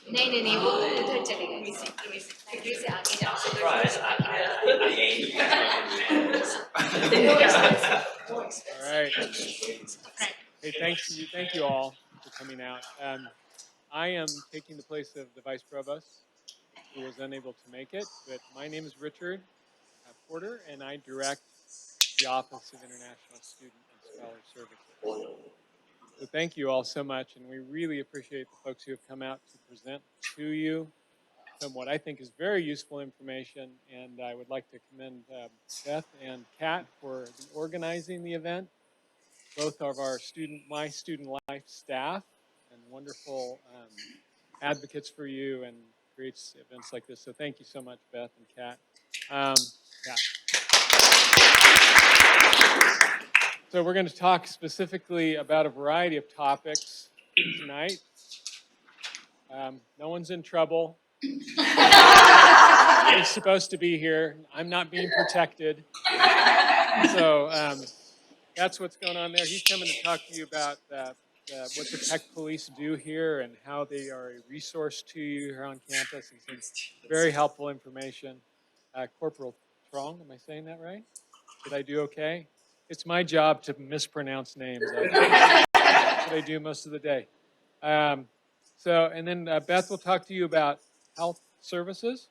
네네네 모두 펼쳐드리겠습니다. Surprise! I ain't. All right. Hey, thank you all for coming out. I am taking the place of the Vice Provost, who was unable to make it, but my name is Richard Porter, and I direct the Office of International Student and Scholar Services. So thank you all so much, and we really appreciate the folks who have come out to present to you some what I think is very useful information, and I would like to commend Beth and Kat for organizing the event, both of our my student life staff, and wonderful advocates for you and creates events like this. So thank you so much, Beth and Kat. So we're going to talk specifically about a variety of topics tonight. No one's in trouble. He's supposed to be here. I'm not being protected. So that's what's going on there. He's coming to talk to you about what the tech police do here and how they are a resource to you here on campus, and some very helpful information. Corporal Truong, am I saying that right? Did I do okay? It's my job to mispronounce names. That's what I do most of the day. And then Beth will talk to you about health services,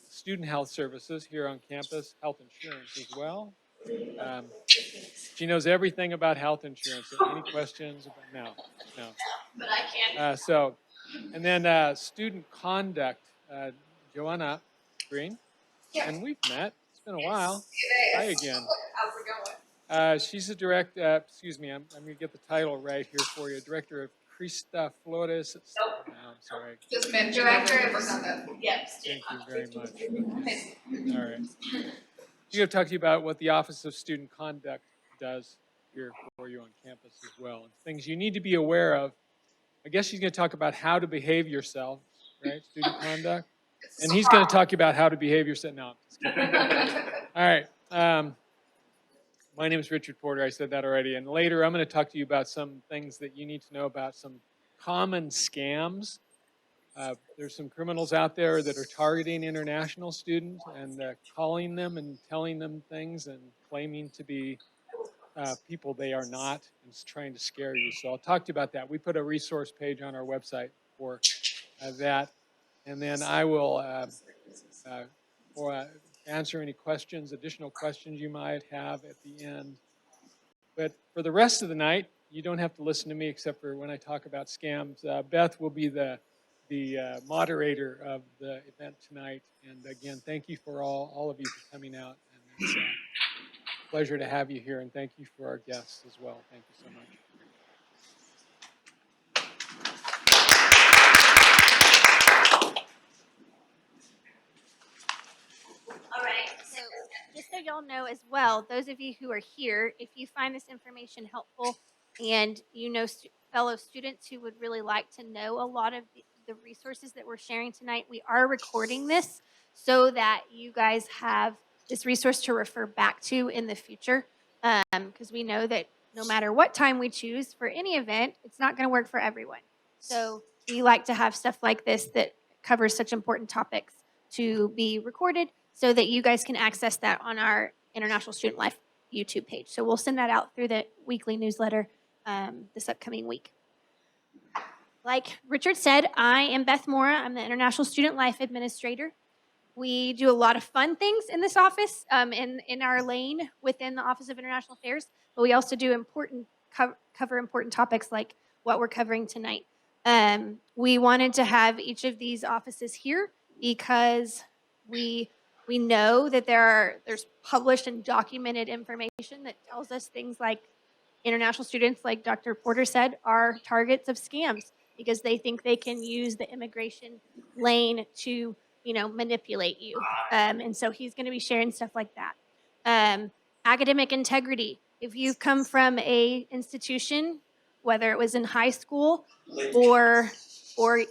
student health services here on campus, health insurance as well. She knows everything about health insurance. Any questions? No. But I can't. And then student conduct, Joanna Green. Yeah. And we've met. It's been a while. Hi again. How's it going? She's the director, excuse me, I'm going to get the title right here for you. Director of Flores. Nope. No, I'm sorry. Just mentioned director of Misconduct. Yes. Thank you very much. Okay. All right. She's going to talk to you about what the Office of Student Conduct does here for you on campus as well, and things you need to be aware of. I guess she's going to talk about how to behave yourself, right? Student conduct. And he's going to talk about how to behave yourself. No, I'm just kidding. All right. My name is Richard Porter. I said that already. And later, I'm going to talk to you about some things that you need to know about some common scams. There's some criminals out there that are targeting international students and calling them and telling them things and claiming to be people they are not, and trying to scare you. So I'll talk to you about that. We put a resource page on our website for that. And then I will answer any questions, additional questions you might have at the end. But for the rest of the night, you don't have to listen to me except for when I talk about scams. Beth will be the moderator of the event tonight. And again, thank you for all of you for coming out. And it's a pleasure to have you here. And thank you for our guests as well. Thank you so much. Just so y'all know as well, those of you who are here, if you find this information helpful and you know fellow students who would really like to know a lot of the resources that we're sharing tonight, we are recording this so that you guys have this resource to refer back to in the future, because we know that no matter what time we choose for any event, it's not going to work for everyone. So we like to have stuff like this that covers such important topics to be recorded, so that you guys can access that on our International Student Life YouTube page. So we'll send that out through the weekly newsletter this upcoming week. Like Richard said, I am Beth Mora. I'm the International Student Life Administrator. We do a lot of fun things in this office, in our lane within the Office of International Affairs, but we also do cover important topics like what we're covering tonight. We wanted to have each of these offices here because we know that there's published and documented information that tells us things like international students, like Dr. Porter said, are targets of scams because they think they can use the immigration lane to, manipulate you. And so he's going to be sharing stuff like that. Academic integrity. If you've come from a institution, whether it was in high school or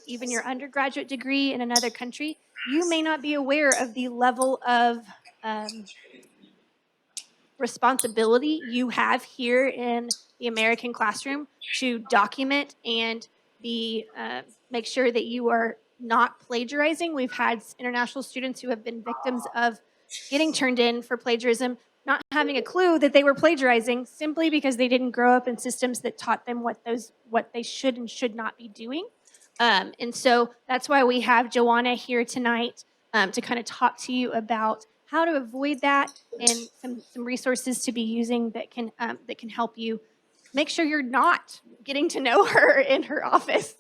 even your undergraduate degree in another country, you may not be aware of the level of responsibility you have here in the American classroom to document and make sure that you are not plagiarizing. We've had international students who have been victims of getting turned in for plagiarism, not having a clue that they were plagiarizing simply because they didn't grow up in systems that taught them what they should and should not be doing. And so that's why we have JoWana here tonight to kind of talk to you about how to avoid that and some resources to be using that can help you make sure you're not getting to know her in her office.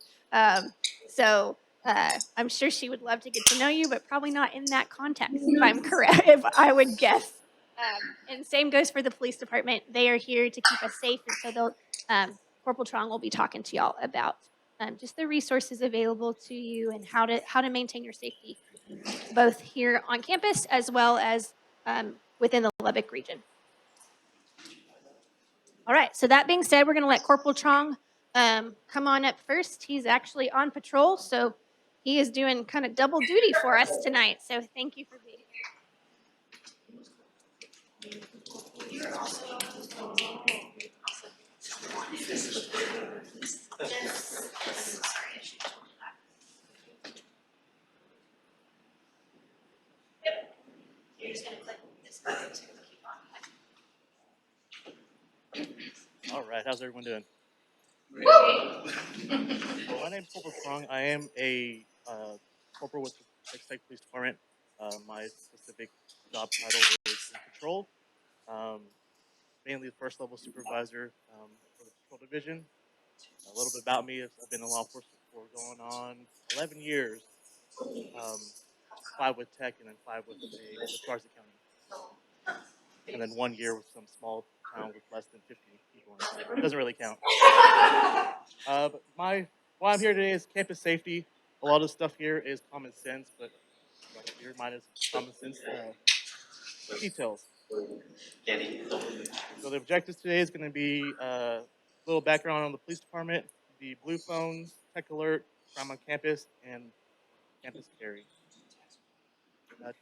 So I'm sure she would love to get to know you, but probably not in that context, if I'm correct, if I would guess. And same goes for the police department. They are here to keep us safe, and so Corporal Truong will be talking to y'all about just the resources available to you and how to maintain your safety, both here on campus as well as within the Lubbock region. All right, so that being said, we're going to let Corporal Truong come on up first. He's actually on patrol, so he is doing kind of double duty for us tonight. So thank you for being here. You're just going to click this button to keep on. All right, how's everyone doing? Well, my name is Corporal Truong. I am a corporal with the Texas State Police Department. My specific job title is in patrol, mainly the first level supervisor for the patrol division. A little bit about me is I've been in law enforcement for going on 11 years, 5 with Tech and then 5 with Garza County. And then 1 year with some small town with less than 50 people in it. It doesn't really count. But why I'm here today is campus safety. A lot of stuff here is common sense, but here mine is common sense details. So the objectives today is going to be a little background on the police department, the blue phones, tech alert, crime on campus, and campus carry. The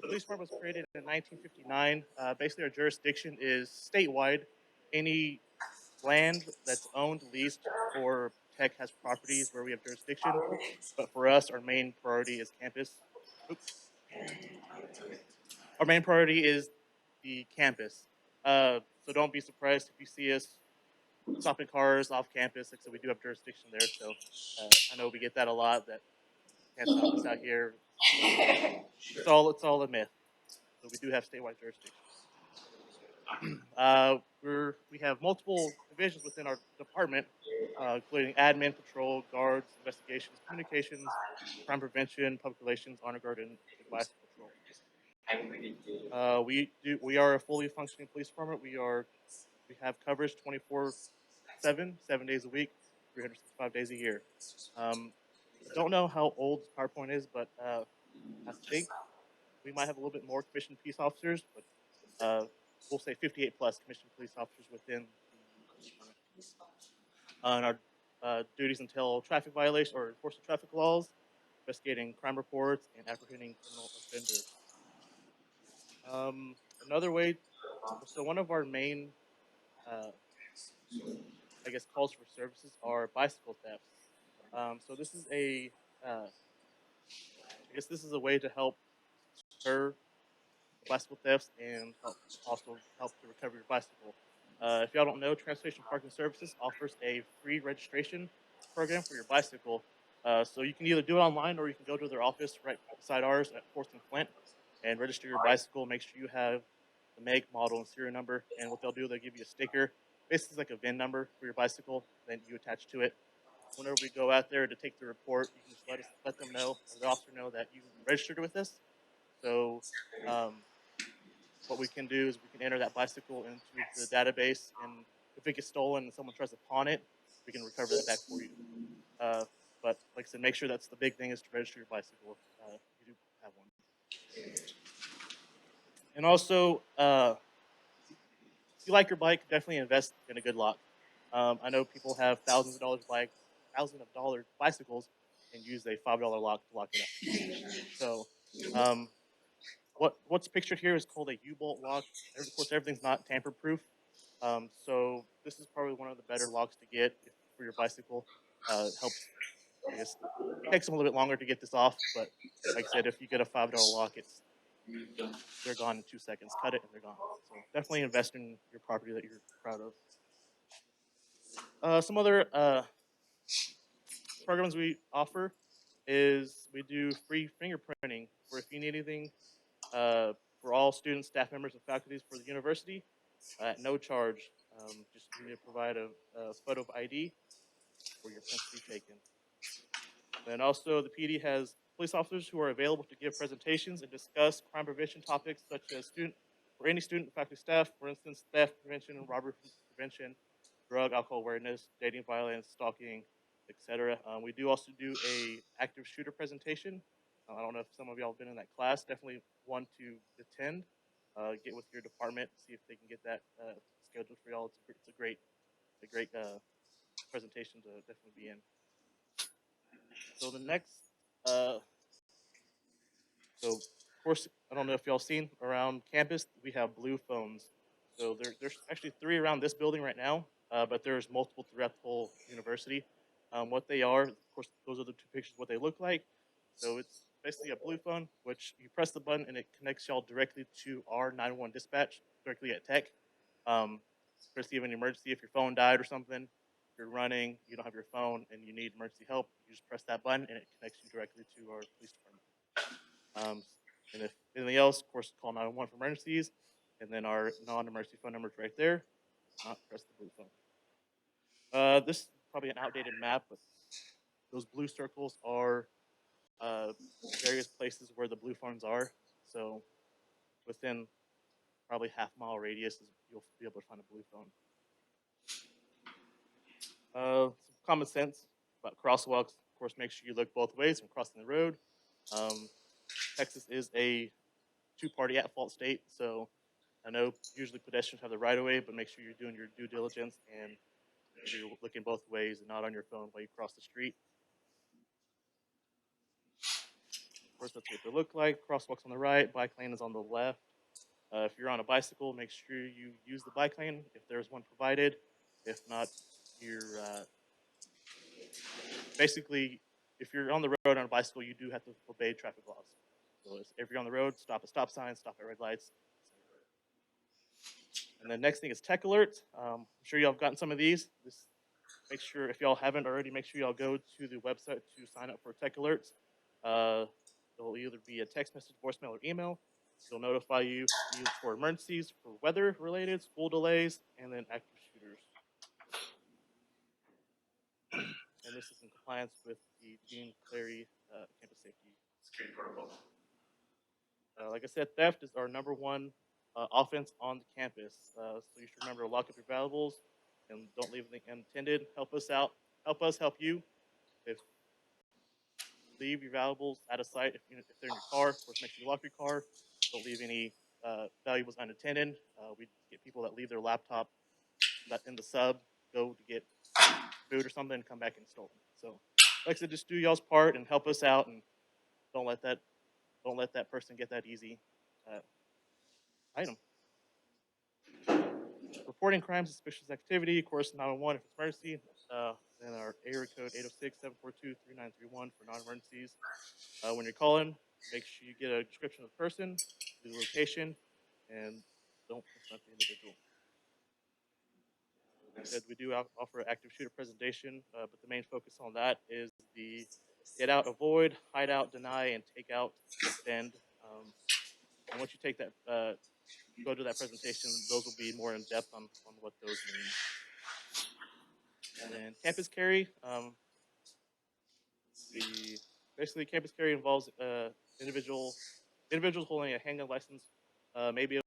police department was created in 1959. Basically, our jurisdiction is statewide. Any land that's owned, leased, or tech has properties where we have jurisdiction. But for us, our main priority is campus. Oops. Our main priority is the campus. So don't be surprised if you see us stopping cars off campus. Like I said, we do have jurisdiction there. So I know we get that a lot. That can't stop us out here. It's all a myth. So we do have statewide jurisdiction. We have multiple divisions within our department, including admin, patrol, guards, investigations, communications, crime prevention, public relations, honor guard, and advice patrol. We are a fully functioning police department. We have coverage 24/7, 7 days a week, 365 days a year. I don't know how old the PowerPoint is, but I think we might have a little bit more commissioned peace officers, but we'll say 58 plus commissioned police officers within the department. And our duties entail traffic violations or enforcing traffic laws, investigating crime reports, and apprehending criminal offenders. Another way, so one of our main, calls for services are bicycle thefts. So this is this is a way to help deter bicycle thefts and help to recover your bicycle. If y'all don't know, Transportation Parking Services offers a free registration program for your bicycle. So you can either do it online or you can go to their office right beside ours at 4th and Flint and register your bicycle. Make sure you have the make, model, and serial number. And what they'll do, they'll give you a sticker. Basically, it's like a VIN number for your bicycle. Then you attach to it. Whenever we go out there to take the report, you can just let them know, or the officer know that you registered with us. So what we can do is we can enter that bicycle into the database, and if it gets stolen and someone tries to pawn it, we can recover that back for you. But like I said, make sure that's the big thing is to register your bicycle if you do have one. And also, if you like your bike, definitely invest in a good lock. I know people have thousands of dollar bicycles and use a $5 lock to lock it up. So what's pictured here is called a U-bolt lock. Of course, everything's not tamper-proof, so this is probably one of the better locks to get for your bicycle. Helps, I guess, takes them a little bit longer to get this off, but like I said, if you get a $5 lock, they're gone in 2 seconds. Cut it and they're gone. So definitely invest in your property that you're proud of. Some other programs we offer is we do free fingerprinting, where if you need anything for all students, staff members, and faculties for the university at no charge. Just you need to provide a photo of ID for your prints to be taken. Then also the PD has police officers who are available to give presentations and discuss crime prevention topics such as student or any student, faculty, staff, for instance, theft prevention, robbery prevention, drug, alcohol awareness, dating violence, stalking, etc. We do also do a active shooter presentation. I don't know if some of y'all have been in that class. Definitely one to attend. Get with your department, see if they can get that scheduled for y'all. It's a great presentation to definitely be in. So the next, so of course, I don't know if y'all seen around campus, we have blue phones. So there's actually 3 around this building right now, but there's multiple throughout the whole university. What they are, of course, those are the 2 pictures of what they look like. So it's basically a blue phone, which you press the button and it connects y'all directly to our 911 dispatch, directly at tech. Especially if you have an emergency, if your phone died or something, if you're running, you don't have your phone, and you need emergency help, you just press that button and it connects you directly to our police department. And if anything else, of course, call 911 for emergencies, and then our non-emergency phone number is right there. Not press the blue phone. This is probably an outdated map, but those blue circles are various places where the blue phones are. So within probably half-mile radius, you'll be able to find a blue phone. Some common sense about crosswalks. Of course, make sure you look both ways when crossing the road. Texas is a 2-party at-fault state, so I know usually pedestrians have the right of way, but make sure you're doing your due diligence and you're looking both ways and not on your phone while you cross the street. Of course, that's what they look like. Crosswalks on the right, bike lane is on the left. If you're on a bicycle, make sure you use the bike lane if there's one provided. If not, you're basically, if you're on the road on a bicycle, you do have to obey traffic laws. So if you're on the road, stop at stop signs, stop at red lights. And the next thing is tech alerts. I'm sure y'all have gotten some of these. Make sure, if y'all haven't already, make sure y'all go to the website to sign up for tech alerts. It'll either be a text message, voicemail, or email. It'll notify you either for emergencies, for weather-related, school delays, and then active shooters. And this is in compliance with the Gene Clary campus safety protocol. Like I said, theft is our #1 offense on the campus. So you should remember to lock up your valuables and don't leave anything unattended. Help us out. Help us help you. If leave your valuables out of sight if they're in your car. Of course, make sure you lock your car. Don't leave any valuables unattended. We get people that leave their laptop in the sub, go to get food or something, and come back and stolen. So, like I said, just do y'all's part and help us out, and don't let that person get that easy item. Reporting crimes, suspicious activity, of course, 911 if it's emergency. Then our area code 806-742-3931 for non-emergencies. When you're calling, make sure you get a description of the person, the location, and don't confront the individual. Like I said, we do offer an active shooter presentation, but the main focus on that is the get out, avoid, hide out, deny, and take out, defend. And once you take that, go to that presentation, those will be more in depth on what those mean. And then campus carry. Basically campus carry involves individuals holding a handgun license, maybe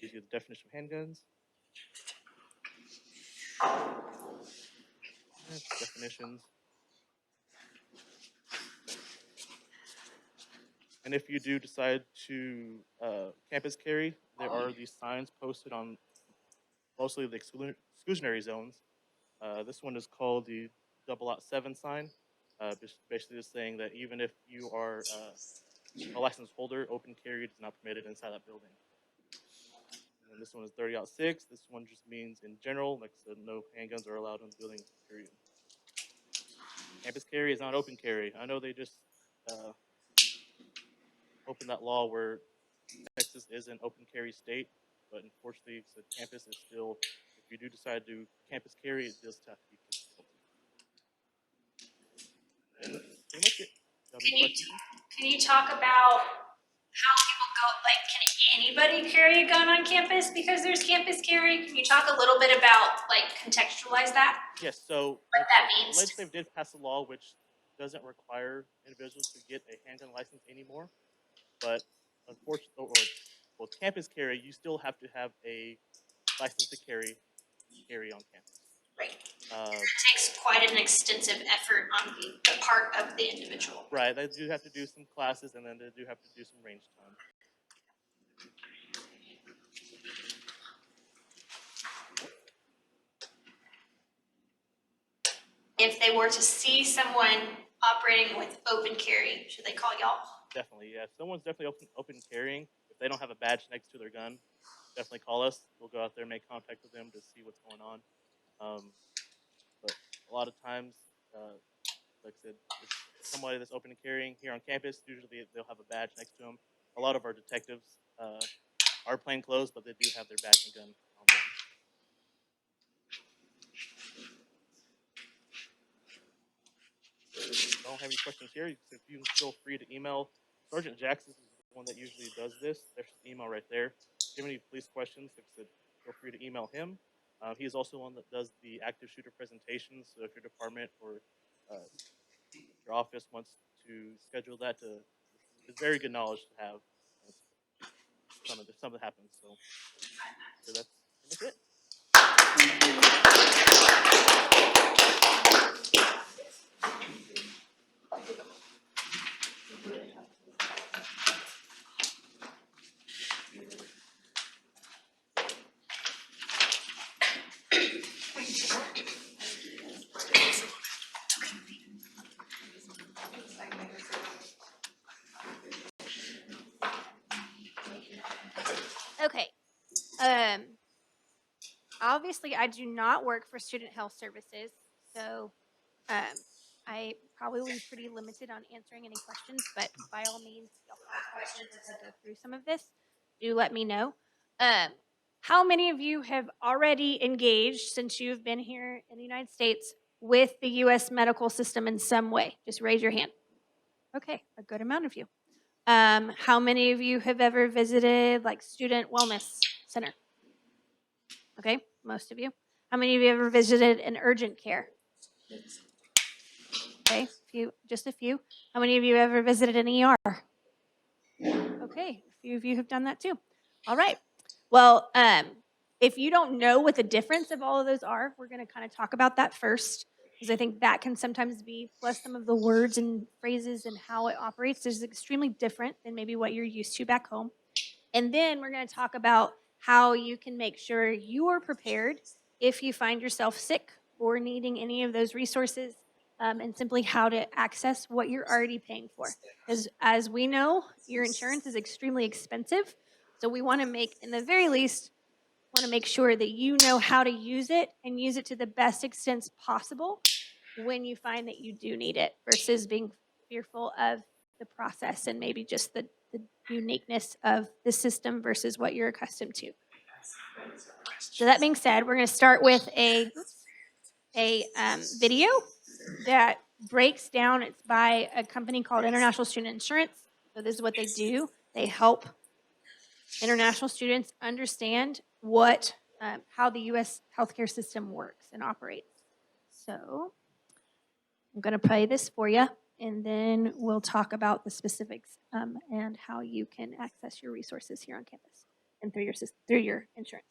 gives you the definition of handguns. Definitions. And if you do decide to campus carry, there are these signs posted on mostly the exclusionary zones. This one is called the 007 sign, basically just saying that even if you are a license holder, open carry is not permitted inside that building. And this one is 30-6. This one just means in general, like I said, no handguns are allowed in the building, period. Campus carry is not open carry. I know they just opened that law where Texas is an open carry state, but unfortunately, the campus is still, if you do decide to campus carry, it does have to be concealed. And that's pretty much it. Can you talk about how people go, like, can anybody carry a gun on campus because there's campus carry? Can you talk a little bit about, like, contextualize that? Yes, so What that means? the legislature did pass a law which doesn't require individuals to get a handgun license anymore, but unfortunately, well, campus carry, you still have to have a license to carry on campus. Right. It takes quite an extensive effort on the part of the individual. Right, they do have to do some classes, and then they do have to do some range time. If they were to see someone operating with open carry, should they call y'all? Definitely, yeah. If someone's definitely open carrying, if they don't have a badge next to their gun, definitely call us. We'll go out there and make contact with them to see what's going on. But a lot of times, like I said, if somebody that's open and carrying here on campus, usually they'll have a badge next to them. A lot of our detectives are plainclothes, but they do have their badge and gun on them. If I don't have any questions here, so you can feel free to email. Sergeant Jackson is the one that usually does this. There's his email right there. If you have any police questions, like I said, feel free to email him. He is also one that does the active shooter presentations. So if your department or your office wants to schedule that, it's very good knowledge to have. If something happens, so that's pretty much it. Okay. Obviously, I do not work for Student Health Services, so I probably will be pretty limited on answering any questions, but by all means, if y'all have questions as I go through some of this, do let me know. How many of you have already engaged, since you've been here in the United States, with the U.S. medical system in some way? Just raise your hand. Okay, a good amount of you. How many of you have ever visited, like, Student Wellness Center? Okay, most of you. How many of you ever visited an urgent care? Okay, just a few. How many of you ever visited an ER? Okay, a few of you have done that too. All right. Well, if you don't know what the difference of all of those are, we're going to kind of talk about that first, because I think that can sometimes be, plus some of the words and phrases and how it operates is extremely different than maybe what you're used to back home. And then we're going to talk about how you can make sure you are prepared if you find yourself sick or needing any of those resources, and simply how to access what you're already paying for. Because as we know, your insurance is extremely expensive. So we want to make, in the very least, want to make sure that you know how to use it and use it to the best extent possible when you find that you do need it, versus being fearful of the process and maybe just the uniqueness of the system versus what you're accustomed to. So that being said, we're going to start with a video that breaks down. It's by a company called International Student Insurance. So this is what they do. They help international students understand what how the U.S. healthcare system works and operates. So I'm going to play this for you, and then we'll talk about the specifics and how you can access your resources here on campus and through your insurance.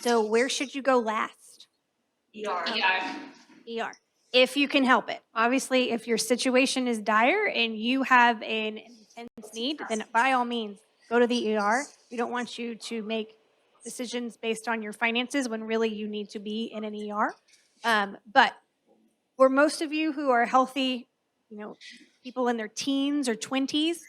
So where should you go last? ER. ER. If you can help it. Obviously, if your situation is dire and you have an intense need, then by all means, go to the ER. We don't want you to make decisions based on your finances when really you need to be in an ER. But for most of you who are healthy, people in their teens or 20s,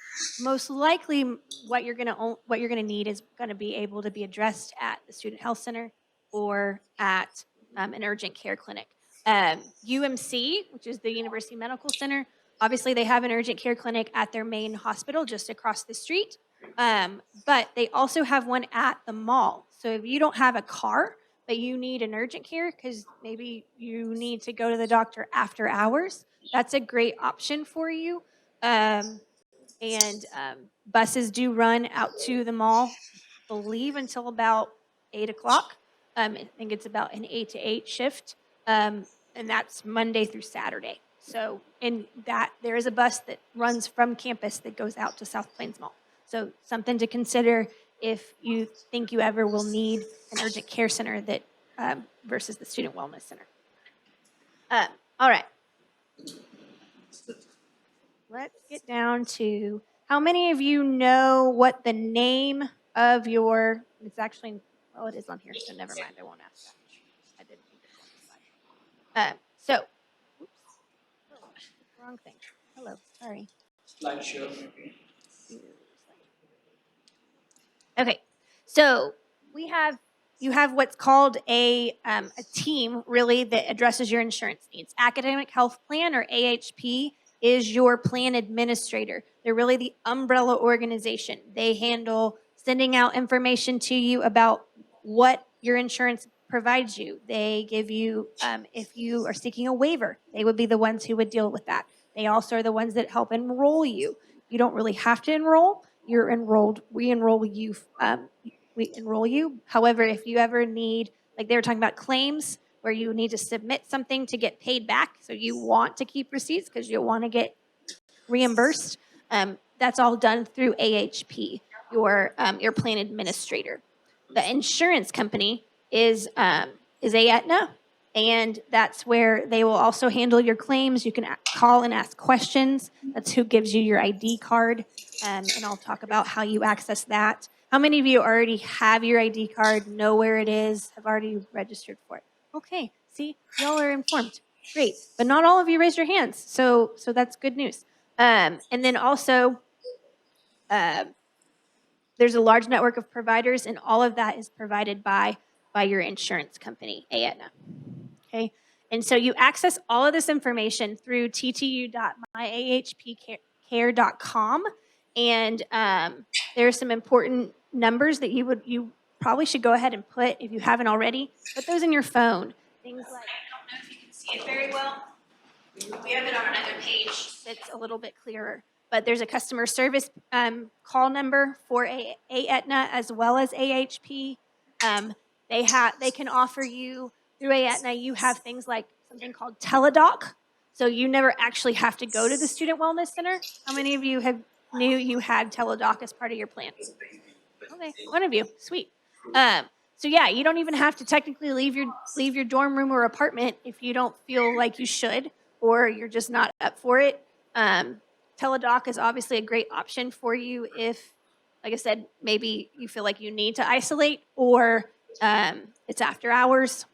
most likely what you're gonna need is gonna be able to be addressed at the student health center or at an urgent care clinic. UMC, which is the University Medical Center, obviously they have an urgent care clinic at their main hospital just across the street, but they also have one at the mall. So if you don't have a car, but you need an urgent care because maybe you need to go to the doctor after hours, that's a great option for you. And buses do run out to the mall, I believe, until about 8 o'clock. I think it's about an 8 to 8 shift, and that's Monday through Saturday. So, in that, there is a bus that runs from campus that goes out to South Plains Mall. So, something to consider if you think you ever will need an urgent care center that versus the student wellness center. All right. Let's get down to how many of you know what the name of your, it's actually, well, it is on here, so never mind, I won't ask that. I didn't think it was on the slide. Oops, oh, wrong thing. Hello, sorry. Slideshow. Okay, so you have what's called a team really that addresses your insurance needs. Academic Health Plan, or AHP, is your plan administrator. They're really the umbrella organization. They handle sending out information to you about what your insurance provides you. They give you, if you are seeking a waiver, they would be the ones who would deal with that. They also are the ones that help enroll you. You don't really have to enroll. You're enrolled. We enroll you. We enroll you. However, if you ever need, like they were talking about claims, where you need to submit something to get paid back, so you want to keep receipts because you want to get reimbursed, that's all done through AHP, your plan administrator. The insurance company is Aetna, and that's where they will also handle your claims. You can call and ask questions. That's who gives you your ID card, and I'll talk about how you access that. How many of you already have your ID card, know where it is, have already registered for it? Okay, see, y'all are informed. Great, but not all of you raised your hands, so that's good news. And then also, there's a large network of providers, and all of that is provided by your insurance company, Aetna. Okay, and so you access all of this information through ttu.myahpcare.com, and there are some important numbers that you probably should go ahead and put, if you haven't already, put those in your phone. Things like, I don't know if you can see it very well. We have it on another page. it's a little bit clearer, but there's a customer service call number for Aetna as well as AHP. They can offer you through Aetna. You have things like something called Teledoc, so you never actually have to go to the Student Wellness Center. How many of you knew you had Teledoc as part of your plan? Okay, one of you, sweet. So yeah, you don't even have to technically leave your dorm room or apartment if you don't feel like you should, or you're just not up for it. Teledoc is obviously a great option for you if, like I said, maybe you feel like you need to isolate, or it's after hours,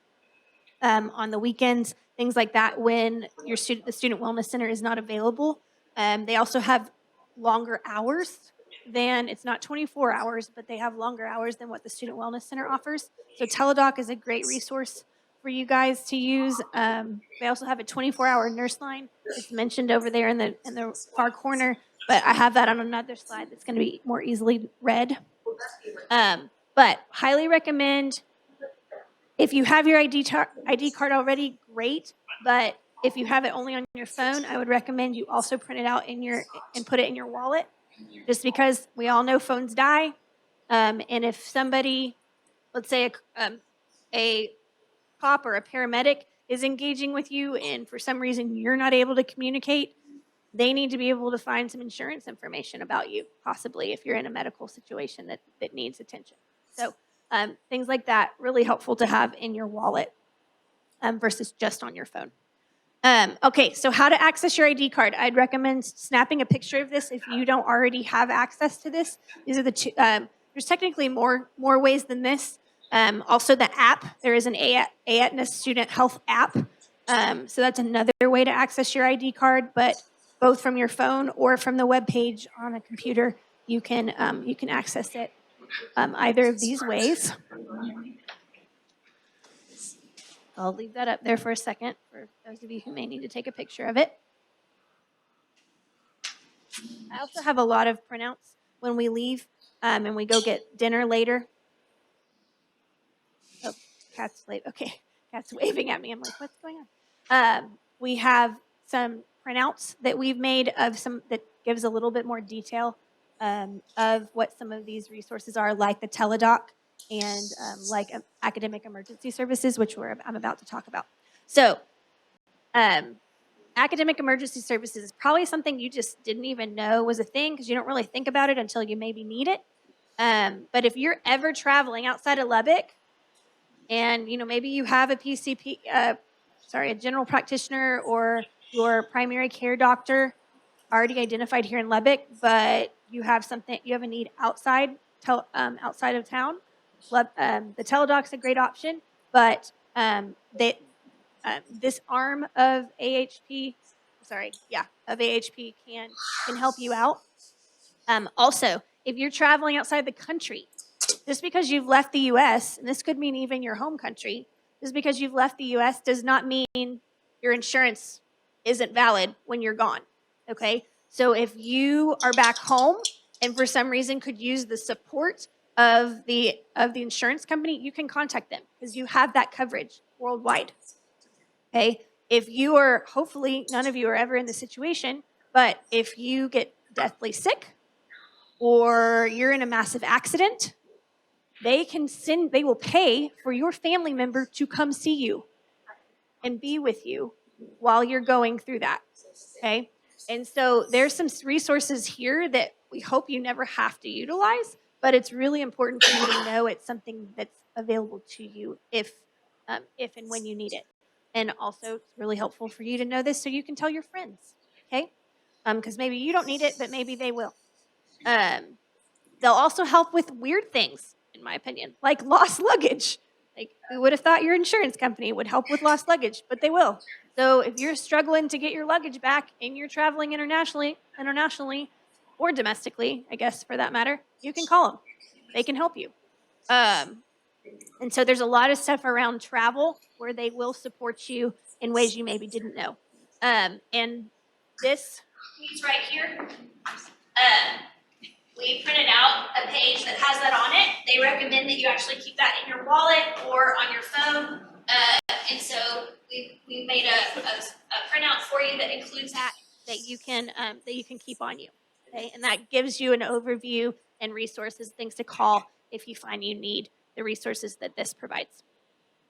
on the weekends, things like that, when the Student Wellness Center is not available. They also have longer hours than, it's not 24 hours, but they have longer hours than what the Student Wellness Center offers. So Teledoc is a great resource for you guys to use. They also have a 24-hour nurse line. It's mentioned over there in the far corner, but I have that on another slide that's going to be more easily read. But highly recommend, if you have your ID card already, great. But if you have it only on your phone, I would recommend you also print it out and put it in your wallet, just because we all know phones die. And if somebody, let's say a cop or a paramedic is engaging with you, and for some reason you're not able to communicate, they need to be able to find some insurance information about you, possibly if you're in a medical situation that needs attention. So things like that, really helpful to have in your wallet versus just on your phone. Okay, so how to access your ID card. I'd recommend snapping a picture of this if you don't already have access to this. These are the two. There's technically more ways than this. Also the app, there is an Aetna student health app. So that's another way to access your ID card. But both from your phone or from the web page on a computer. You can access it either of these ways. I'll leave that up there for a second for those of you who may need to take a picture of it. I also have a lot of printouts when we leave and we go get dinner later. Oh, cat's late. Okay, cat's waving at me. I'm like, what's going on? We have some printouts that we've made of some that gives a little bit more detail of what some of these resources are, like the teledoc and like academic emergency services, which I'm about to talk about. So, academic emergency services is probably something you just didn't even know was a thing because you don't really think about it until you maybe need it. But if you're ever traveling outside of Lubbock, and maybe you have a PCP, a general practitioner or your primary care doctor already identified here in Lubbock, but you have a need outside of town. The teledoc's a great option, but this arm of AHP can help you out. Also, if you're traveling outside the country, just because you've left the U.S., and this could mean even your home country, just because you've left the U.S. does not mean your insurance isn't valid when you're gone, okay? So if you are back home and for some reason could use the support of the insurance company, you can contact them because you have that coverage worldwide, okay? If you are, hopefully none of you are ever in this situation, but if you get deathly sick or you're in a massive accident, they will pay for your family member to come see you and be with you while you're going through that, okay? And so there's some resources here that we hope you never have to utilize, but it's really important for you to know it's something that's available to you if and when you need it. And also it's really helpful for you to know this so you can tell your friends, okay? Because maybe you don't need it, but maybe they will. They'll also help with weird things, in my opinion, like lost luggage. Like, who would have thought your insurance company would help with lost luggage? But they will. So if you're struggling to get your luggage back and you're traveling internationally, or domestically, I guess for that matter, you can call them. They can help you. And so there's a lot of stuff around travel where they will support you in ways you maybe didn't know. And this piece right here, we printed out a page that has that on it. They recommend that you actually keep that in your wallet or on your phone. And so we made a printout for you that includes that you can keep on you. Okay, and that gives you an overview and resources, things to call if you find you need the resources that this provides.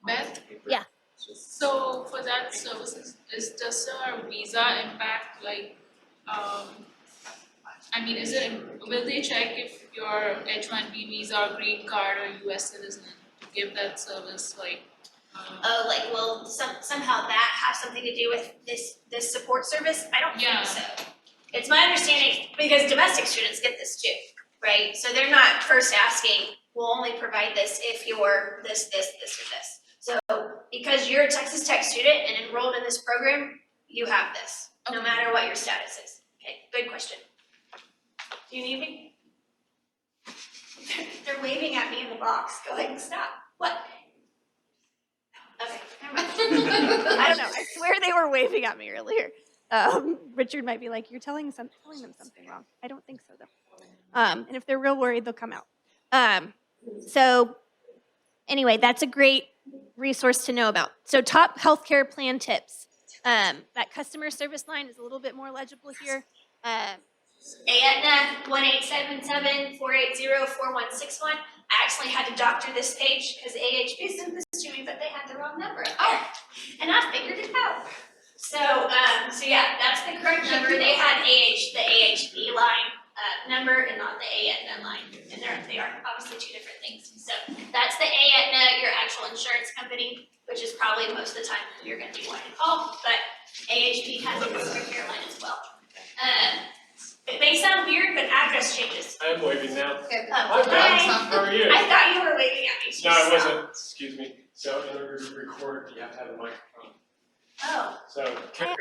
Beth? Yeah. So for that services, does our visa impact will they check if your H-1B visa or green card or US citizen to give that service Will somehow that have something to do with this support service? I don't think so. It's my understanding, because domestic students get this too, right? So they're not first asking, we'll only provide this if you're this, or this. So because you're a Texas Tech student and enrolled in this program, you have this, no matter what your status is. Okay, good question. Do you need me? They're waving at me in the box, going, stop. What? Okay, never mind. I don't know. I swear they were waving at me earlier. Richard might be like, you're telling them something wrong. I don't think so, though. And if they're real worried, they'll come out. So anyway, that's a great resource to know about. So top healthcare plan tips. That customer service line is a little bit more legible here. Aetna 1877-480-4161. I actually had to doctor this page because AHP sent this to me, but they had the wrong number up there. And I figured it out. So yeah, that's the correct number. They had the AHP line number and not the Aetna line. And they are obviously two different things. So that's the Aetna, your actual insurance company, which is probably most of the time who you're going to be wanting to call. But AHP has a customer care line as well. It may sound weird, but address changes. I am waving now. Okay. Oh, Hi, hi. how are you? I thought you were waving at me. No, I wasn't. Excuse me. So in order to record, you have to have a microphone. Oh, So carry it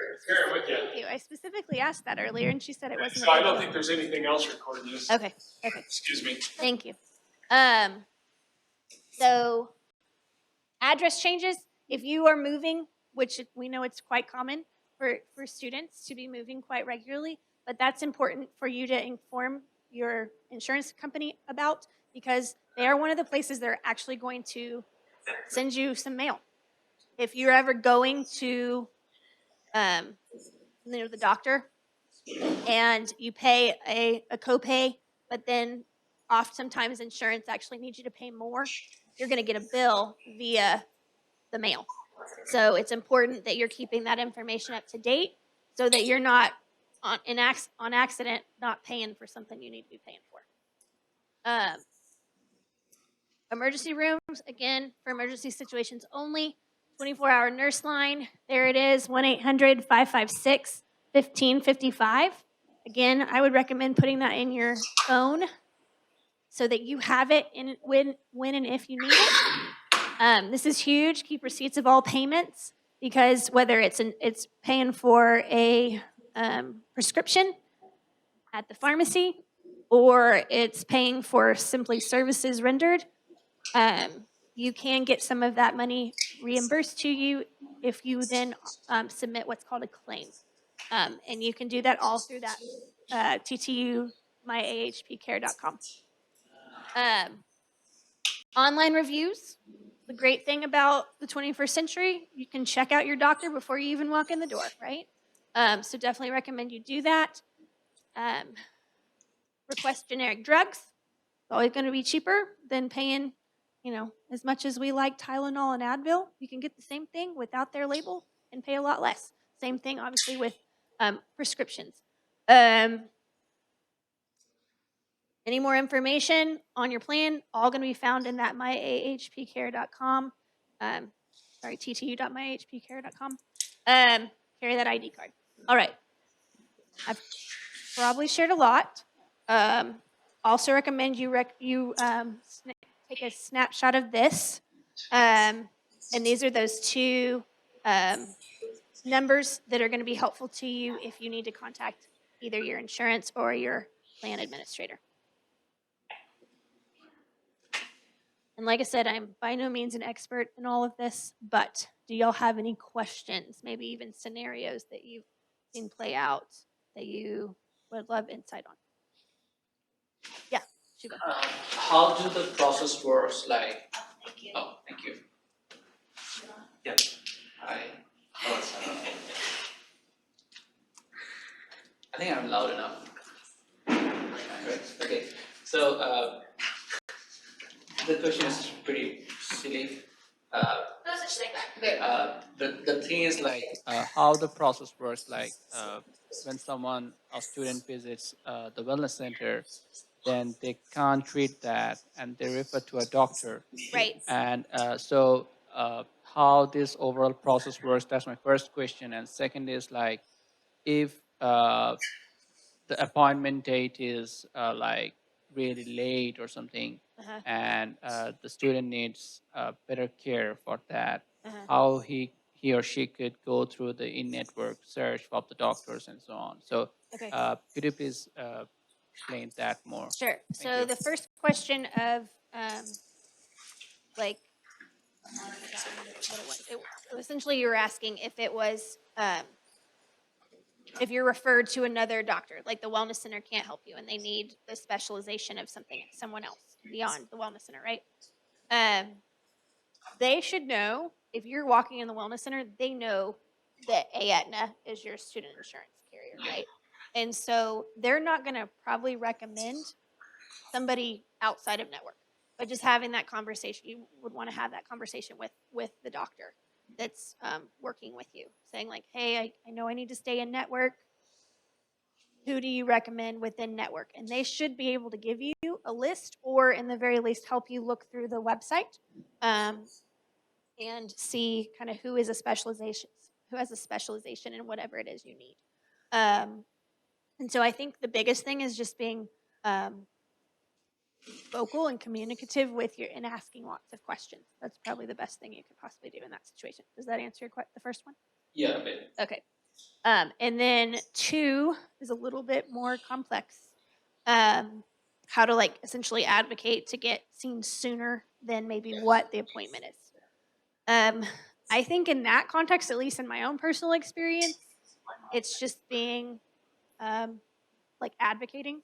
with you. Thank you. I specifically asked that earlier, and she said it wasn't. So a I big don't deal. think there's anything else recorded. Just Okay. Okay. excuse me. Thank you. So address changes. If you are moving, which we know it's quite common for students to be moving quite regularly, but that's important for you to inform your insurance company about, because they are one of the places that are actually going to send you some mail. If you're ever going to, the doctor, and you pay a copay, but then oftentimes insurance actually needs you to pay more, you're going to get a bill via the mail. So it's important that you're keeping that information up to date so that you're not on accident not paying for something you need to be paying for. Emergency rooms, again, for emergency situations only. 24-hour nurse line, there it is, 1-800-556-1555. Again, I would recommend putting that in your phone so that you have it in when and if you need it. This is huge. Keep receipts of all payments, because whether it's paying for a prescription at the pharmacy, or it's paying for simply services rendered, you can get some of that money reimbursed to you if you then submit what's called a claim. And you can do that all through that TTU myahpcare.com. Online reviews. The great thing about the 21st century, you can check out your doctor before you even walk in the door, right? So definitely recommend you do that. Request generic drugs. It's always going to be cheaper than paying, as much as we like Tylenol and Advil, you can get the same thing without their label and pay a lot less. Same thing, obviously, with prescriptions. Any more information on your plan, all going to be found in that myahpcare.com. TTU.myahpcare.com. Carry that ID card. All right. I've probably shared a lot. Also recommend you take a snapshot of this. And these are those two numbers that are going to be helpful to you if you need to contact either your insurance or your plan administrator. And like I said, I'm by no means an expert in all of this, but do y'all have any questions, maybe even scenarios that you've seen play out that you would love insight on? Yeah, Shuba. How do the process works? Like, thank you. oh, thank you. Yeah. Hi. I think I'm loud enough. Right. Okay. So the question is pretty silly. No such thing. The thing is like how the process works. Like when a student visits the wellness center, then they can't treat that and they refer to a doctor. Right. And so how this overall process works, that's my first question. And second is like, if the appointment date is like really late or something, and the student needs better care for that, how he or she could go through the in-network search of the doctors and so on. So Okay. could you please explain that more? Sure. Thank So you. the first question of like what it was. Essentially, you were asking if it was if you're referred to another doctor, like the wellness center can't help you, and they need the specialization of someone else beyond the wellness center, right? They should know if you're walking in the wellness center. They know that Aetna is your student insurance carrier, right? And so they're not going to probably recommend somebody outside of network. But just having that conversation, you would want to have that conversation with the doctor that's working with you, saying like, hey, I know I need to stay in network. Who do you recommend within network? And they should be able to give you a list, or in the very least help you look through the website and see kind of who has a specialization in whatever it is you need. And so I think the biggest thing is just being vocal and communicative and asking lots of questions. That's probably the best thing you could possibly do in that situation. Does that answer the first one? Yeah, a bit. Okay. And then 2 is a little bit more complex. How to like essentially advocate to get seen sooner than maybe what the appointment is. I think in that context, at least in my own personal experience, it's just being like advocating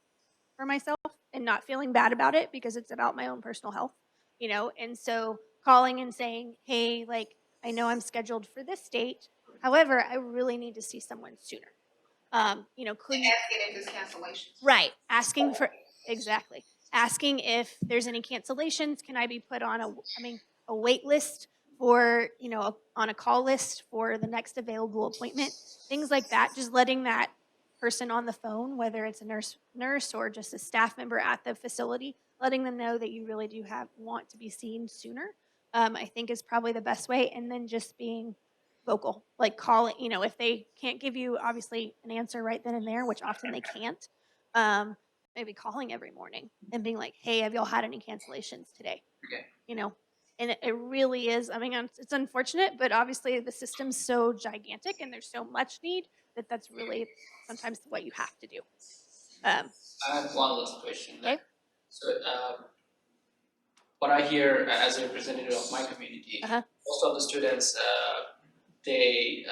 for myself and not feeling bad about it because it's about my own personal health, and so calling and saying, hey, like, I know I'm scheduled for this date, however, I really need to see someone sooner. Could you Asking if there's cancellations. right, asking for exactly, asking if there's any cancellations, can I be put on a wait list for, on a call list for the next available appointment, things like that, just letting that person on the phone, whether it's a nurse or just a staff member at the facility, letting them know that you really do want to be seen sooner, I think is probably the best way. And then just being vocal, like calling, if they can't give you obviously an answer right then and there, which often they can't, um, maybe calling every morning and being like, hey, have y'all had any cancellations today? Okay. And it really is, it's unfortunate, but obviously the system's so gigantic and there's so much need that's really sometimes what you have to do. I have one last question. Okay. So, what I hear as a representative of my community, most of the students, they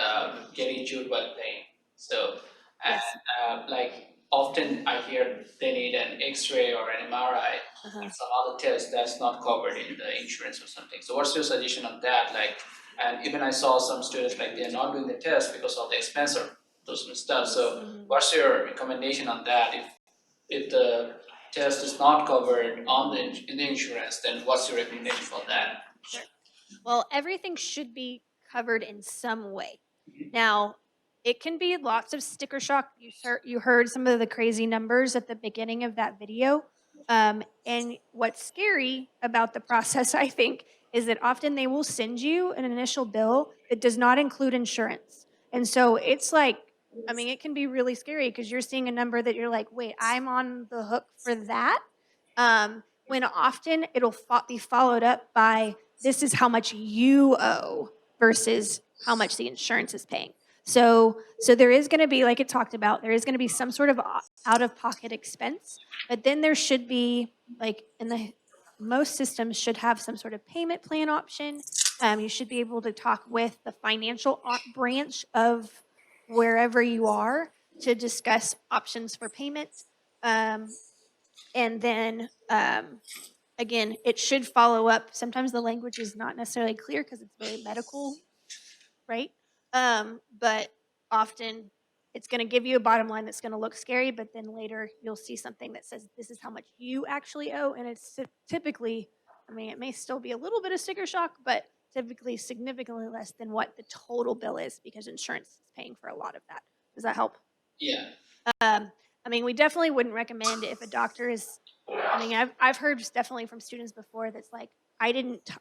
get injured while playing. So, and Yes. like often I hear they need an X-ray or an MRI, some other test that's not covered in the insurance or something. So, what's your suggestion on that? Like, and even I saw some students like they're not doing the test because of the expense or those stuff. So, what's your recommendation on that? If the test is not covered in the insurance, then what's your recommendation for that? Sure. Well, everything should be covered in some way. Now, it can be lots of sticker shock. You heard some of the crazy numbers at the beginning of that video. And what's scary about the process, I think, is that often they will send you an initial bill that does not include insurance. And so it's like, it can be really scary because you're seeing a number that you're like, wait, I'm on the hook for that. When often it'll be followed up by, this is how much you owe versus how much the insurance is paying. So there is going to be, like it talked about, there is going to be some sort of out-of-pocket expense, but then there should be, like most systems should have some sort of payment plan option. You should be able to talk with the financial branch of wherever you are to discuss options for payment. And then again, it should follow up. Sometimes the language is not necessarily clear because it's very medical, right? But often it's going to give you a bottom line that's going to look scary, but then later you'll see something that says this is how much you actually owe, and it's typically, it may still be a little bit of sticker shock, but typically significantly less than what the total bill is because insurance is paying for a lot of that. Does that help? Yeah. We definitely wouldn't recommend if a doctor is. I've heard definitely from students before that's like, I didn't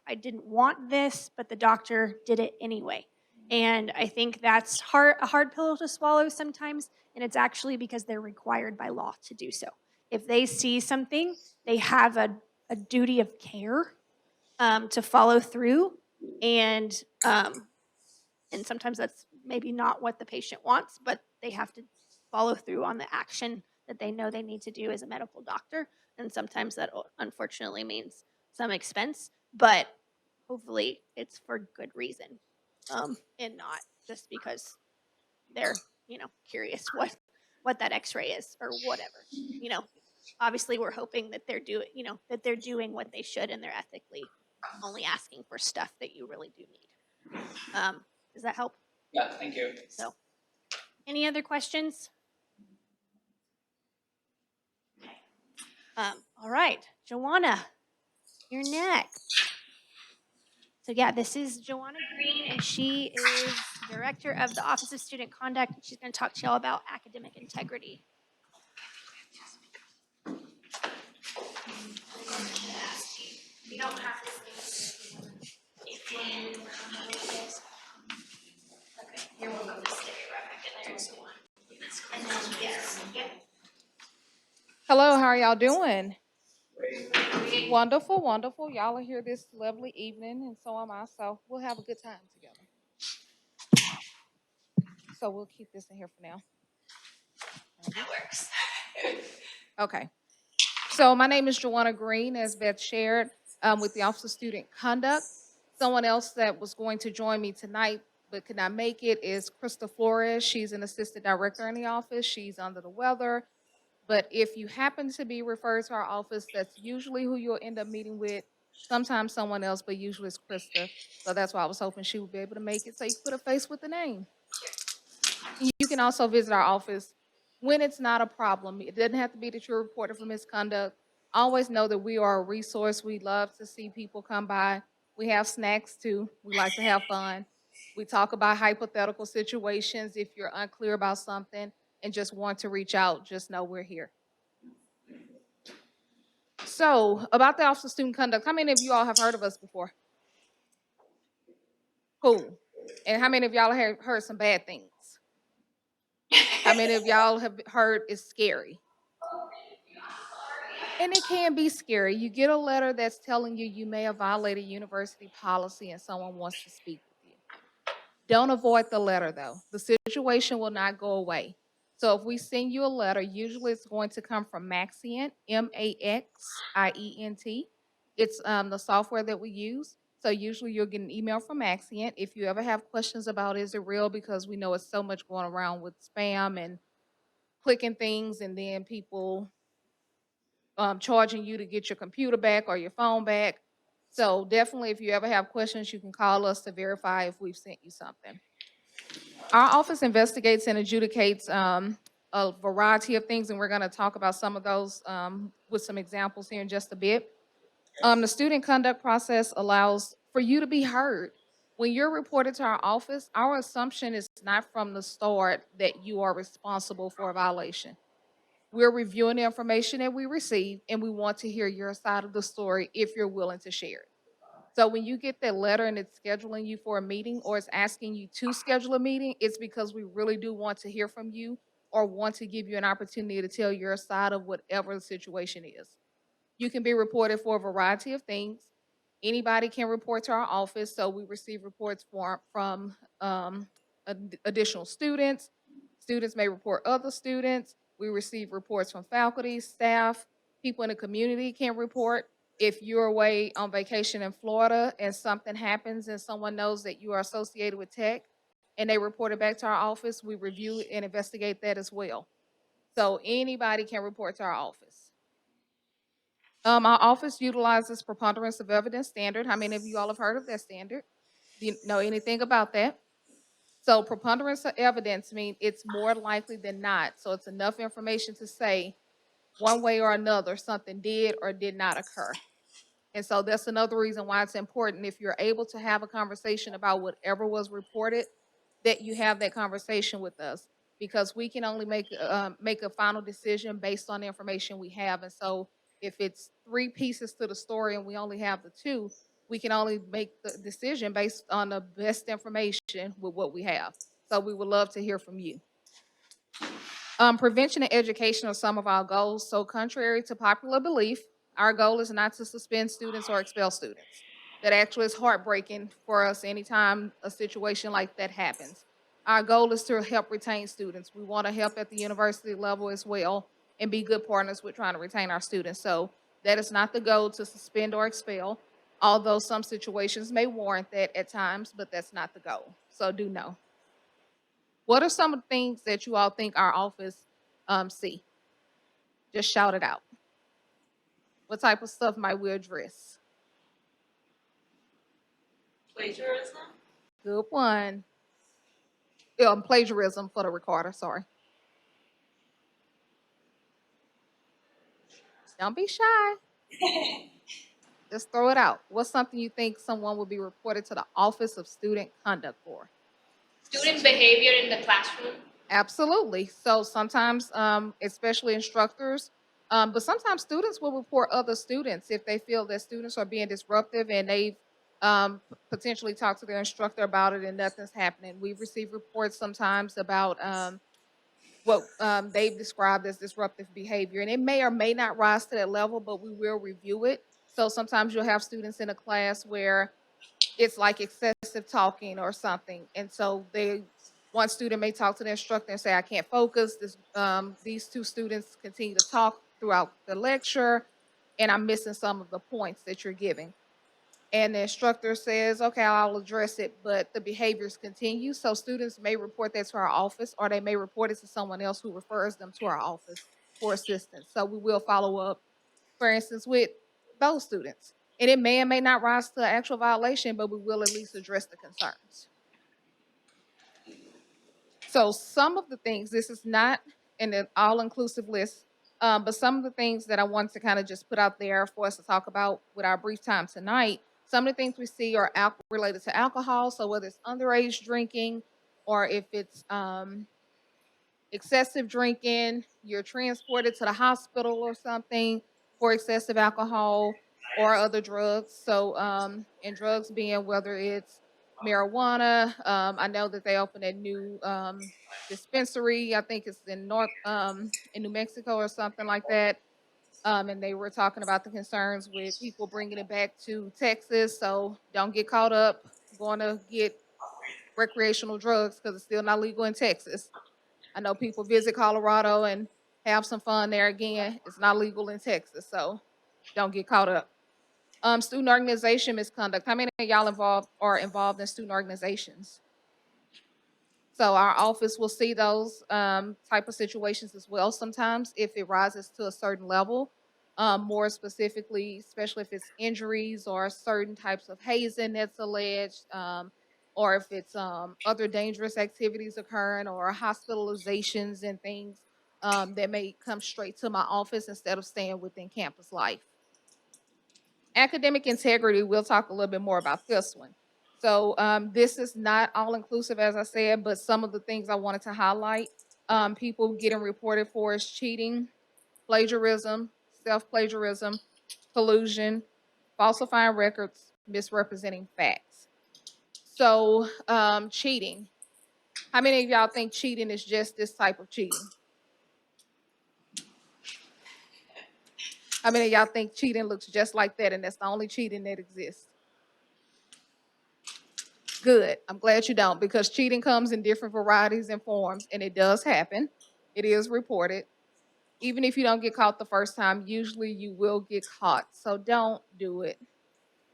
want this, but the doctor did it anyway. And I think that's a hard pill to swallow sometimes, and it's actually because they're required by law to do so. If they see something, they have a duty of care to follow through, and sometimes that's maybe not what the patient wants, but they have to follow through on the action that they know they need to do as a medical doctor. And sometimes that unfortunately means some expense, but hopefully it's for good reason, and not just because they're, curious what that x-ray is or whatever. Obviously we're hoping that they're doing what they should and they're ethically only asking for stuff that you really do need. Does that help? Yeah, thank you. So, any other questions? All right, JoWana, you're next. So yeah, this is Joanna Green, and she is director of the Office of Student Conduct. She's going to talk to y'all about academic integrity. You don't have to stay if you want to move this. Okay, you're welcome to stay right back in there and so on. And then, yes, yep. Hello, how are y'all doing? Wonderful, wonderful. Y'all are here this lovely evening, and so am I. So we'll have a good time together. So we'll keep this in here for now. That works. Okay. So my name is Joanna Green, as Beth shared, with the Office of Student Conduct. Someone else that was going to join me tonight but could not make it is Krista Flores. She's an assistant director in the office. She's under the weather. But if you happen to be referred to our office, that's usually who you'll end up meeting with. Sometimes someone else, but usually it's Krista. So that's why I was hoping she would be able to make it so you can put a face with the name. You can also visit our office when it's not a problem. It doesn't have to be that you're reported for misconduct. Always know that we are a resource. We love to see people come by. We have snacks too. We like to have fun. We talk about hypothetical situations. If you're unclear about something and just want to reach out, just know we're here. So, about the Office of Student Conduct, how many of you all have heard of us before? Cool. And how many of y'all have heard some bad things? How many of y'all have heard it's scary? And it can be scary. You get a letter that's telling you you may have violated university policy and someone wants to speak with you. Don't avoid the letter though. The situation will not go away. So if we send you a letter, usually it's going to come from Maxient, Maxient. It's the software that we use. So usually you'll get an email from Maxient. If you ever have questions about is it real, because we know it's so much going around with spam and clicking things and then people charging you to get your computer back or your phone back. So definitely, if you ever have questions, you can call us to verify if we've sent you something. Our office investigates and adjudicates a variety of things, and we're going to talk about some of those with some examples here in just a bit. The student conduct process allows for you to be heard. When you're reported to our office, our assumption is not from the start that you are responsible for a violation. We're reviewing the information that we receive, and we want to hear your side of the story if you're willing to share it. So when you get that letter and it's scheduling you for a meeting or it's asking you to schedule a meeting, it's because we really do want to hear from you or want to give you an opportunity to tell your side of whatever the situation is. You can be reported for a variety of things. Anybody can report to our office, so we receive reports from additional students. Students may report other students. We receive reports from faculty, staff, people in the community can report. If you're away on vacation in Florida and something happens and someone knows that you are associated with tech and they report it back to our office, we review and investigate that as well. So anybody can report to our office. Our office utilizes preponderance of evidence standard. How many of you all have heard of that standard? Do you know anything about that? So preponderance of evidence means it's more likely than not. So it's enough information to say one way or another something did or did not occur. And so that's another reason why it's important, if you're able to have a conversation about whatever was reported, that you have that conversation with us, because we can only make a final decision based on the information we have. And so if it's 3 pieces to the story and we only have the 2, we can only make the decision based on the best information with what we have. So we would love to hear from you. Prevention and education are some of our goals. So contrary to popular belief, our goal is not to suspend students or expel students. That actually is heartbreaking for us anytime a situation like that happens. Our goal is to help retain students. We want to help at the university level as well and be good partners with trying to retain our students. So that is not the goal, to suspend or expel, although some situations may warrant that at times, but that's not the goal. So do know. What are some of the things that you all think our office see? Just shout it out. What type of stuff might we address? Plagiarism? Good one. Plagiarism for the recorder, sorry. Don't be shy. Just throw it out. What's something you think someone would be reported to the Office of Student Conduct for? Student behavior in the classroom. Absolutely. So sometimes, especially instructors, but sometimes students will report other students if they feel that students are being disruptive and they've potentially talked to their instructor about it and nothing's happening. We've received reports sometimes about what they've described as disruptive behavior, and it may or may not rise to that level, but we will review it. So sometimes you'll have students in a class where it's like excessive talking or something, and so they One student may talk to the instructor and say, I can't focus. These two students continue to talk throughout the lecture, and I'm missing some of the points that you're giving. And the instructor says, okay, I'll address it, but the behaviors continue. So students may report that to our office, or they may report it to someone else who refers them to our office for assistance. So we will follow up, for instance, with those students. And it may or may not rise to an actual violation, but we will at least address the concerns. So some of the things, this is not an all-inclusive list, but some of the things that I wanted to kind of just put out there for us to talk about with our brief time tonight, some of the things we see are related to alcohol. So whether it's underage drinking or if it's excessive drinking, you're transported to the hospital or something for excessive alcohol or other drugs. So, and drugs being whether it's marijuana, I know that they opened a new dispensary. I think it's in in New Mexico or something like that. And they were talking about the concerns with people bringing it back to Texas. So don't get caught up going to get recreational drugs because it's still not legal in Texas. I know people visit Colorado and have some fun there again. It's not legal in Texas, so don't get caught up. Student organization misconduct. How many of y'all are involved in student organizations? So our office will see those type of situations as well sometimes if it rises to a certain level. More specifically, especially if it's injuries or certain types of hazing that's alleged, or if it's other dangerous activities occurring or hospitalizations and things that may come straight to my office instead of staying within campus life. Academic integrity, we'll talk a little bit more about this one. So this is not all inclusive, as I said, but some of the things I wanted to highlight, people getting reported for is cheating, plagiarism, self-plagiarism, collusion, falsifying records, misrepresenting facts. So cheating. How many of y'all think cheating is just this type of cheating? How many of y'all think cheating looks just like that and that's the only cheating that exists? Good. I'm glad you don't, because cheating comes in different varieties and forms, and it does happen. It is reported. Even if you don't get caught the first time, usually you will get caught. So don't do it.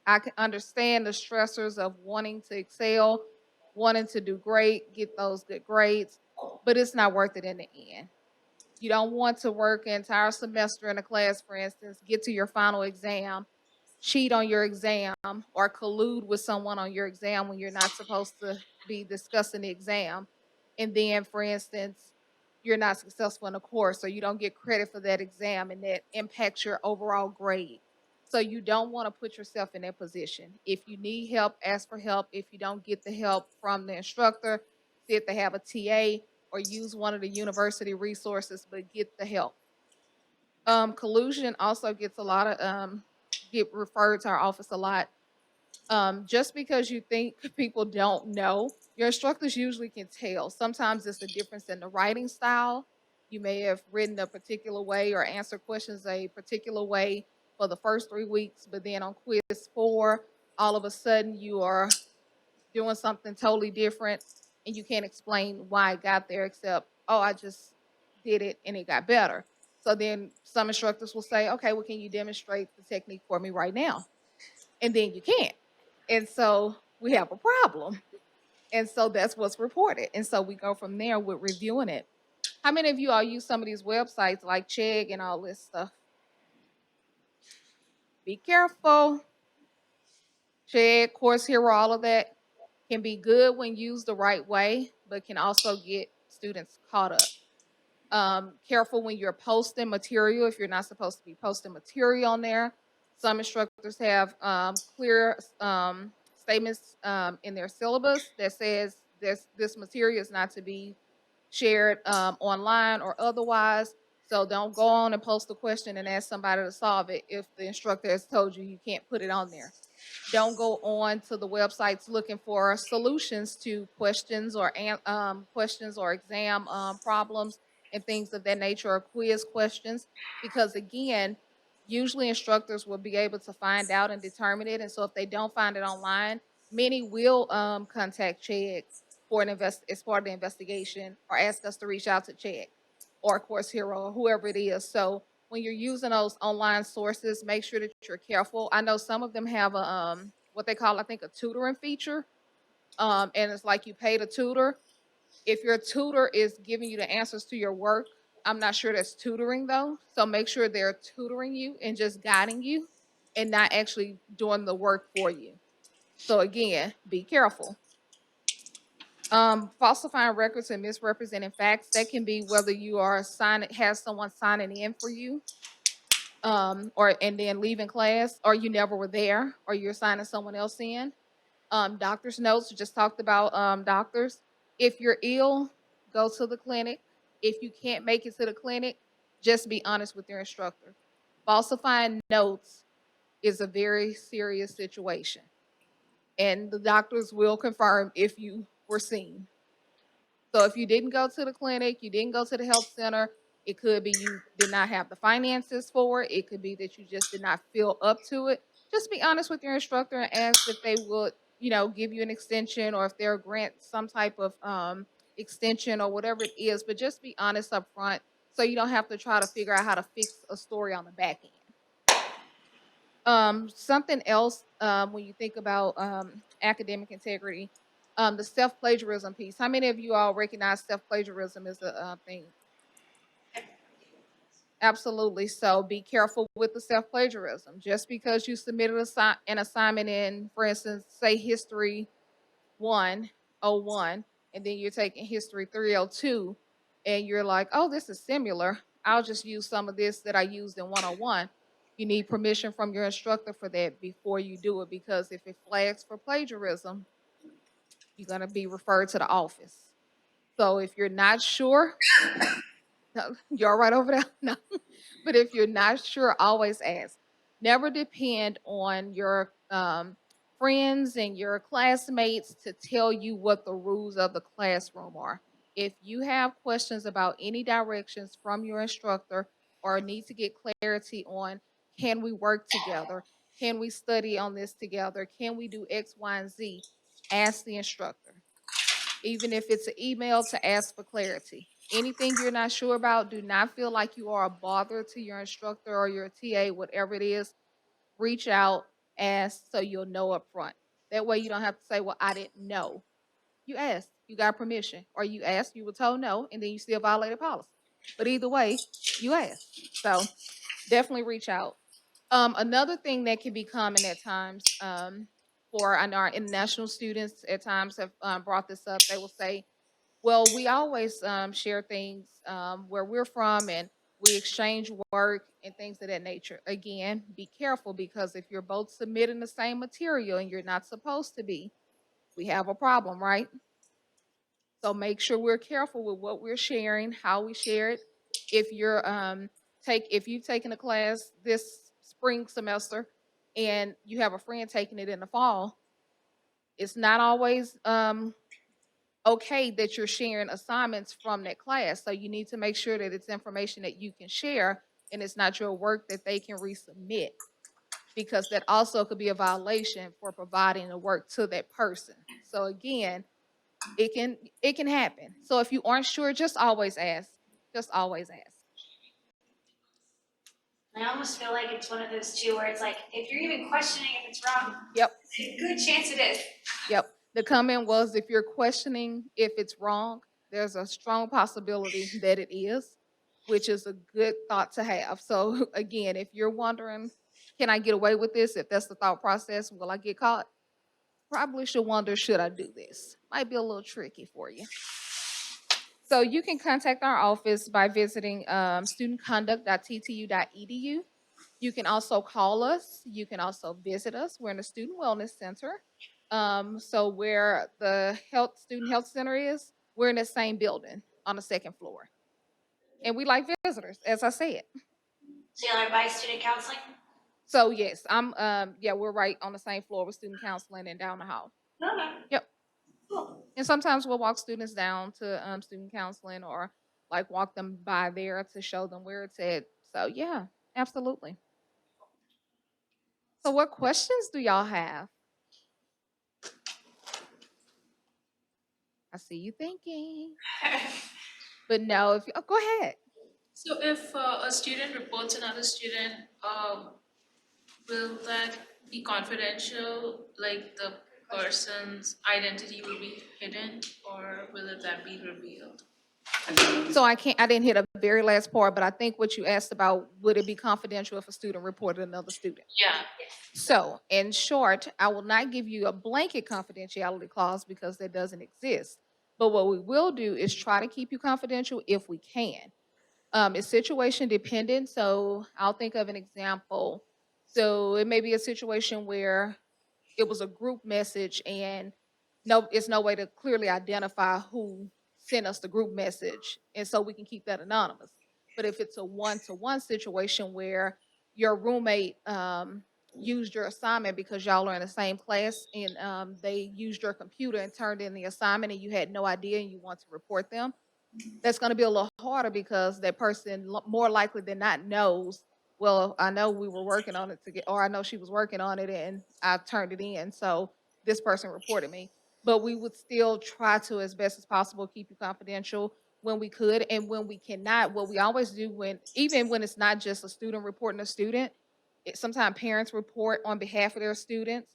I can understand the stressors of wanting to excel, wanting to do great, get those good grades, but it's not worth it in the end. You don't want to work an entire semester in a class, for instance, get to your final exam, cheat on your exam or collude with someone on your exam when you're not supposed to be discussing the exam. And then, for instance, you're not successful in a course, so you don't get credit for that exam, and that impacts your overall grade. So you don't want to put yourself in that position. If you need help, ask for help. If you don't get the help from the instructor, see if they have a TA or use one of the university resources, but get the help. Collusion also gets a lot of get referred to our office a lot. Just because you think people don't know, your instructors usually can tell. Sometimes it's a difference in the writing style. You may have written a particular way or answered questions a particular way for the first 3 weeks, but then on quiz 4, all of a sudden you are doing something totally different and you can't explain why it got there except, oh, I just did it and it got better. So then some instructors will say, okay, well, can you demonstrate the technique for me right now? And then you can't. And so we have a problem. And so that's what's reported. And so we go from there with reviewing it. How many of you all use some of these websites like Chegg and all this stuff? Be careful. Chegg, Course Hero, all of that can be good when used the right way, but can also get students caught up. Careful when you're posting material if you're not supposed to be posting material on there. Some instructors have clear statements in their syllabus that says this material is not to be shared online or otherwise. So don't go on and post a question and ask somebody to solve it if the instructor has told you you can't put it on there. Don't go on to the websites looking for solutions to questions or exam problems and things of that nature, or quiz questions, because again, usually instructors will be able to find out and determine it. And so if they don't find it online, many will contact Chegg for as part of the investigation, or ask us to reach out to check, or Course Hero, or whoever it is. So when you're using those online sources, make sure that you're careful. I know some of them have a what they call, I think, a tutoring feature, and it's like you pay the tutor. If your tutor is giving you the answers to your work, I'm not sure that's tutoring though. So make sure they're tutoring you and just guiding you, and not actually doing the work for you. So again, be careful. Falsifying records and misrepresenting facts, that can be whether you are has someone signing in for you, or and then leaving class, or you never were there, or you're signing someone else in. Doctor's notes, we just talked about doctors. If you're ill, go to the clinic. If you can't make it to the clinic, just be honest with your instructor. Falsifying notes is a very serious situation, and the doctors will confirm if you were seen. So if you didn't go to the clinic, you didn't go to the health center, it could be you did not have the finances for it. It could be that you just did not feel up to it. Just be honest with your instructor and ask if they would, give you an extension, or if they'll grant some type of extension or whatever it is. But just be honest up front, so you don't have to try to figure out how to fix a story on the back end. Something else, when you think about academic integrity, the self-plagiarism piece. How many of you all recognize self-plagiarism as a thing? Absolutely. So be careful with the self-plagiarism. Just because you submitted an assignment in, for instance, say History 101, and then you're taking History 302, and you're like, oh, this is similar, I'll just use some of this that I used in 101. You need permission from your instructor for that before you do it, because if it flags for plagiarism, you're going to be referred to the office. So if you're not sure, no, you're all right over there? No. But if you're not sure, always ask. Never depend on your friends and your classmates to tell you what the rules of the classroom are. If you have questions about any directions from your instructor, or need to get clarity on, can we work together? Can we study on this together? Can we do X, Y, and Z? Ask the instructor. Even if it's an email, to ask for clarity. Anything you're not sure about, do not feel like you are a bother to your instructor or your TA, whatever it is. Reach out, ask, so you'll know up front. That way you don't have to say, well, I didn't know. You asked, you got permission, or you asked, you were told no, and then you still violated policy. But either way, you asked. So definitely reach out. Another thing that can be common at times, for I know our international students at times have brought this up. They will say, well, we always share things where we're from, and we exchange work and things of that nature. Again, be careful, because if you're both submitting the same material and you're not supposed to be, we have a problem, right? So make sure we're careful with what we're sharing, how we share it. If you're if you've taken a class this spring semester and you have a friend taking it in the fall, it's not always okay that you're sharing assignments from that class. So you need to make sure that it's information that you can share, and it's not your work that they can resubmit, because that also could be a violation for providing the work to that person. So again, it can happen. So if you aren't sure, just always ask. Just always ask. I almost feel like it's one of those two where it's like, if you're even questioning if it's wrong, Yep. a good chance it is. Yep. The comment was, if you're questioning if it's wrong, there's a strong possibility that it is, which is a good thought to have. So again, if you're wondering, can I get away with this? If that's the thought process, will I get caught? Probably should wonder, should I do this? Might be a little tricky for you. So you can contact our office by visiting studentconduct.ttu.edu. You can also call us. You can also visit us. We're in the Student Wellness Center. So where the student health center is, we're in the same building on the second floor. And we like visitors, as I said. So y'all are by student counseling? So yes, we're right on the same floor with student counseling and down the hall. Okay. Yep. Cool. And sometimes we'll walk students down to student counseling, or like walk them by there to show them where it's at. So yeah, absolutely. So what questions do y'all have? I see you thinking. But no, if you, oh, go ahead. So if a student reports another student, will that be confidential? Like the person's identity will be hidden, or will that be revealed? So I didn't hit a very last part, but I think what you asked about, would it be confidential if a student reported another student? Yeah. So in short, I will not give you a blanket confidentiality clause because that doesn't exist. But what we will do is try to keep you confidential if we can. It's situation dependent. So I'll think of an example. So it may be a situation where it was a group message and it's no way to clearly identify who sent us the group message. And so we can keep that anonymous. But if it's a one-to-one situation where your roommate used your assignment because y'all are in the same class and they used your computer and turned in the assignment and you had no idea and you want to report them, that's going to be a little harder because that person more likely than not knows, well, I know we were working on it or I know she was working on it and I turned it in. So this person reported me. But we would still try to, as best as possible, keep you confidential when we could. And when we cannot, what we always do even when it's not just a student reporting a student, sometimes parents report on behalf of their students.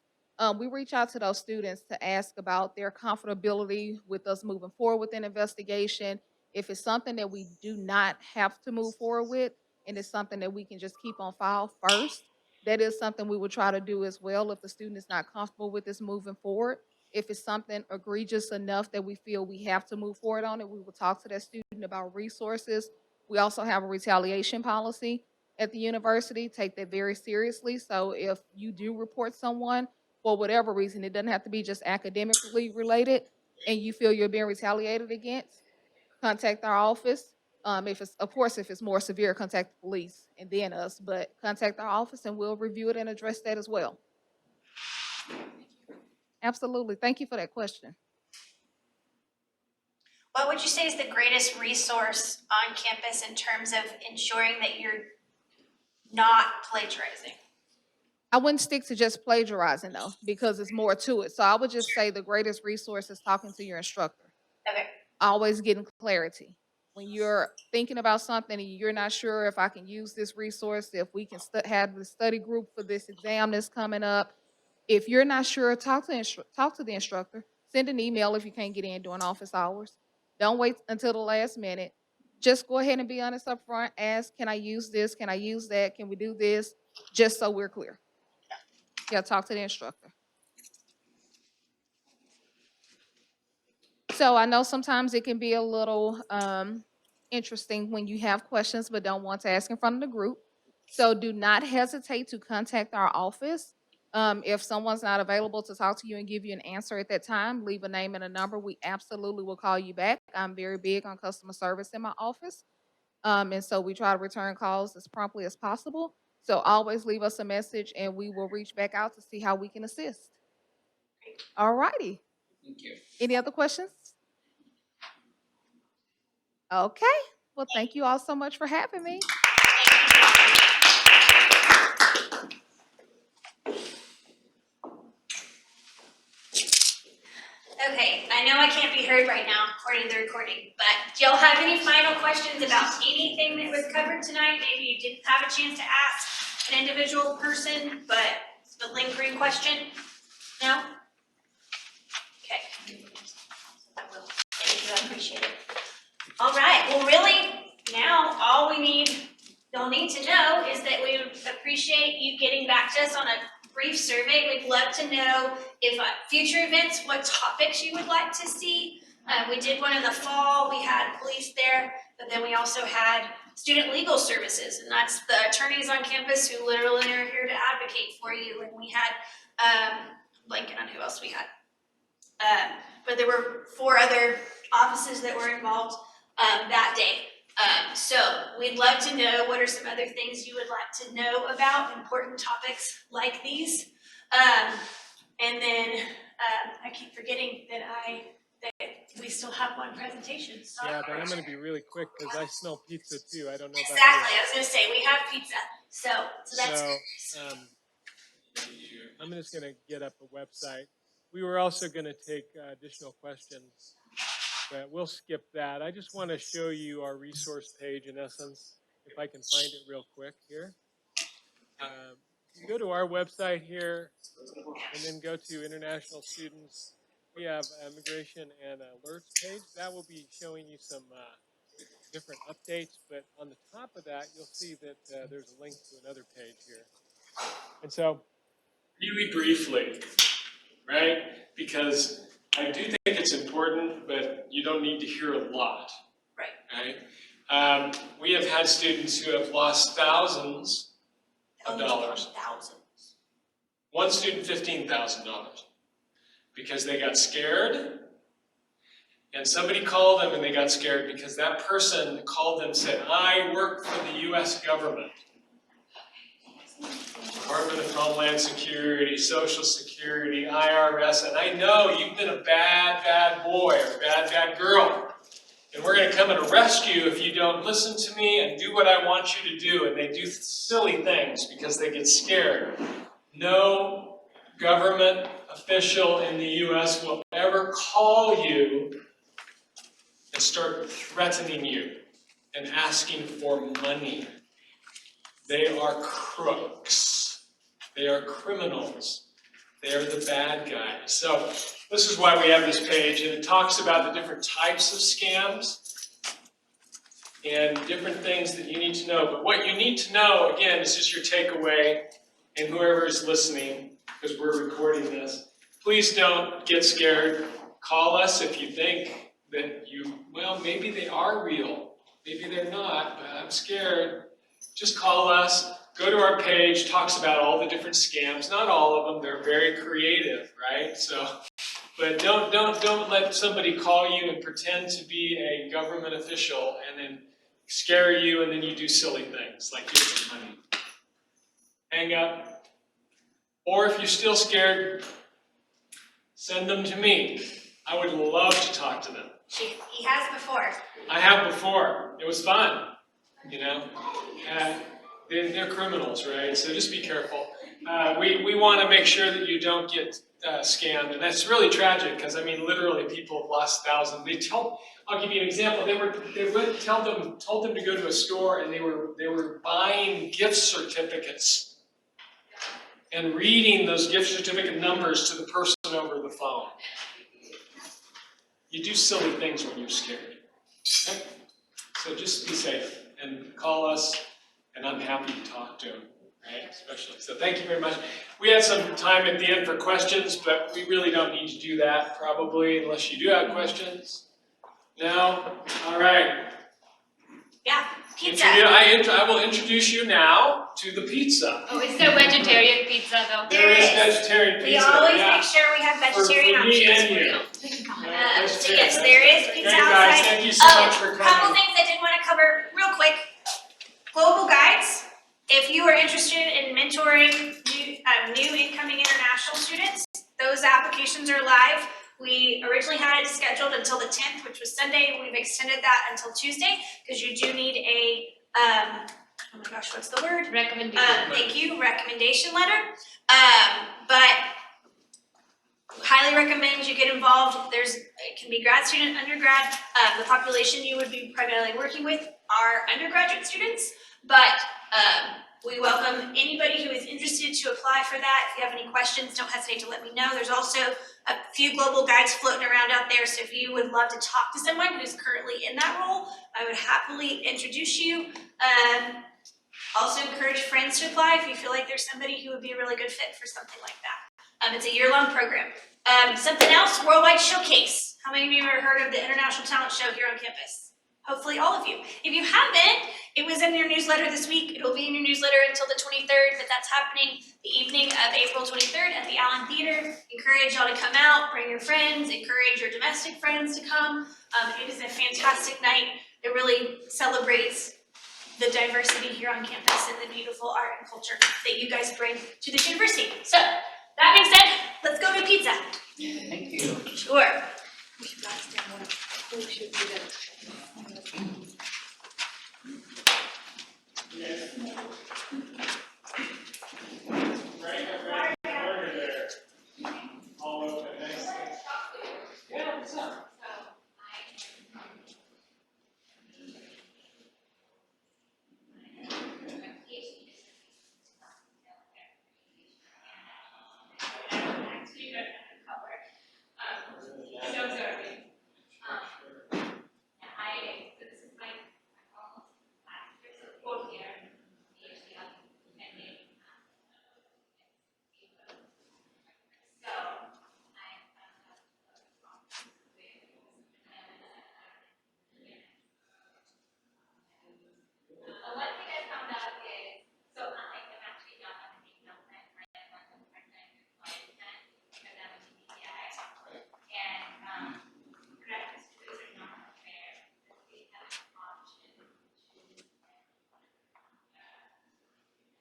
We reach out to those students to ask about their comfortability with us moving forward with an investigation. If it's something that we do not have to move forward with, and it's something that we can just keep on file first, that is something we would try to do as well if the student is not comfortable with this moving forward. If it's something egregious enough that we feel we have to move forward on it, we will talk to that student about resources. We also have a retaliation policy at the university, take that very seriously. So if you do report someone for whatever reason, it doesn't have to be just academically related, and you feel you're being retaliated against, contact our office. If it's, of course, if it's more severe, contact the police and then us, but contact our office and we'll review it and address that as well. Absolutely. Thank you for that question. What would you say is the greatest resource on campus in terms of ensuring that you're not plagiarizing? I wouldn't stick to just plagiarizing though, because it's more to it. So I would just say the greatest resource is talking to your instructor. Okay. Always getting clarity. When you're thinking about something and you're not sure if I can use this resource, if we can have the study group for this exam that's coming up, if you're not sure, talk to the instructor. Send an email if you can't get in during office hours. Don't wait until the last minute. Just go ahead and be honest up front. Ask, can I use this? Can I use that? Can we do this? Just so we're clear. Yeah, talk to the instructor. So I know sometimes it can be a little interesting when you have questions but don't want to ask in front of the group. So do not hesitate to contact our office. If someone's not available to talk to you and give you an answer at that time, leave a name and a number. We absolutely will call you back. I'm very big on customer service in my office. And so we try to return calls as promptly as possible. So always leave us a message and we will reach back out to see how we can assist. All righty. Thank you. Any other questions? Okay. Well, thank you all so much for having me. Okay, I know I can't be heard right now according to the recording, but do y'all have any final questions about anything that was covered tonight? Maybe you didn't have a chance to ask an individual person, but it's a lingering question? No? Okay. I will. Thank you, I appreciate it. All right, well, really, now all you'll need to know is that we would appreciate you getting back to us on a brief survey. We'd love to know if future events, what topics you would like to see. We did one in the fall, we had police there, but then we also had student legal services, and that's the attorneys on campus who literally are here to advocate for you. And we had, blanking on who else we had. But there were 4 other offices that were involved that day. So we'd love to know what are some other things you would like to know about important topics like these. And then I keep forgetting that we still have one presentation. Sorry. Yeah, but I'm going to be really quick because I smell pizza too. I don't know about Exactly. you. I was going to say we have pizza. So that's. I'm just going to get up a website. We were also going to take additional questions but we'll skip that. I just want to show you our resource page in essence, if I can find it real quick here. You go to our website here and then go to international students. We have immigration and alerts page. That will be showing you some different updates, but on the top of that, you'll see that there's a link to another page here. And so, really briefly, right? Because I do think it's important, but you don't need to hear a lot. Right? We have had students who have lost thousands of dollars. One student, $15,000, because they got scared, and somebody called them and they got scared because that person called them and said, I work for the U.S. government. Department of Homeland Security, Social Security, IRS, and I know you've been a bad, bad boy or bad, bad girl. And we're going to come and arrest you if you don't listen to me and do what I want you to do. And they do silly things because they get scared. No government official in the U.S. will ever call you and start threatening you and asking for money. They are crooks. They are criminals. They are the bad guys. So this is why we have this page, and it talks about the different types of scams and different things that you need to know. But what you need to know, again, is just your takeaway, and whoever is listening, because we're recording this, please don't get scared. Call us if you think that well, maybe they are real. Maybe they're not, but I'm scared. Just call us. Go to our page, talks about all the different scams. Not all of them, they're very creative, right? So, but don't let somebody call you and pretend to be a government official and then scare you, and then you do silly things like give them money. Hang up. Or if you're still scared, send them to me. I would love to talk to them. He has before. I have before. It was fun, you know. They're criminals, right? So just be careful. We want to make sure that you don't get scammed, and that's really tragic because I mean, literally, people have lost thousands. I'll give you an example. Told them to go to a store, and they were buying gift certificates and reading those gift certificate numbers to the person over the phone. You do silly things when you're scared. Okay? So just be safe and call us. And I'm happy to talk to them, right? Especially. So thank you very much. We had some time at the end for questions, but we really don't need to do that probably unless you do have questions. No? All right. Yeah, pizza. I will introduce you now to the pizza. Oh, is there vegetarian pizza though? There is vegetarian We pizza. always yeah. make sure we have vegetarian for me options and for you. you. So yes, there is pizza Great, guys. outside. Thank you so much for coming. Couple things I did want to cover real quick. Global guides. If you are interested in mentoring new incoming international students, those applications are live. We originally had it scheduled until the 10th, which was Sunday. We've extended that until Tuesday because you do need a, oh my gosh, what's the word? Recommendation. Thank you, recommendation letter. But highly recommend you get involved. It can be grad student, undergrad. The population you would be primarily working with are undergraduate students, but we welcome anybody who is interested to apply for that. If you have any questions, don't hesitate to let me know. There's also a few global guides floating around out there, so if you would love to talk to someone who's currently in that role, I would happily introduce you. Also encourage friends to apply if you feel like there's somebody who would be a really good fit for something like that. It's a year-long program. Something else, Worldwide Showcase. How many of you have ever heard of the International Talent Show here on campus? Hopefully all of you. If you haven't, it was in your newsletter this week. It'll be in your newsletter until the 23rd, but that's happening the evening of April 23rd at the Allen Theater. Encourage y'all to come out, bring your friends, encourage your domestic friends to come. It is a fantastic night. It really celebrates the diversity here on campus and the beautiful art and culture that you guys bring to this university. So, that being said, let's go to pizza. Thank you. Sure.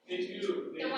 They do.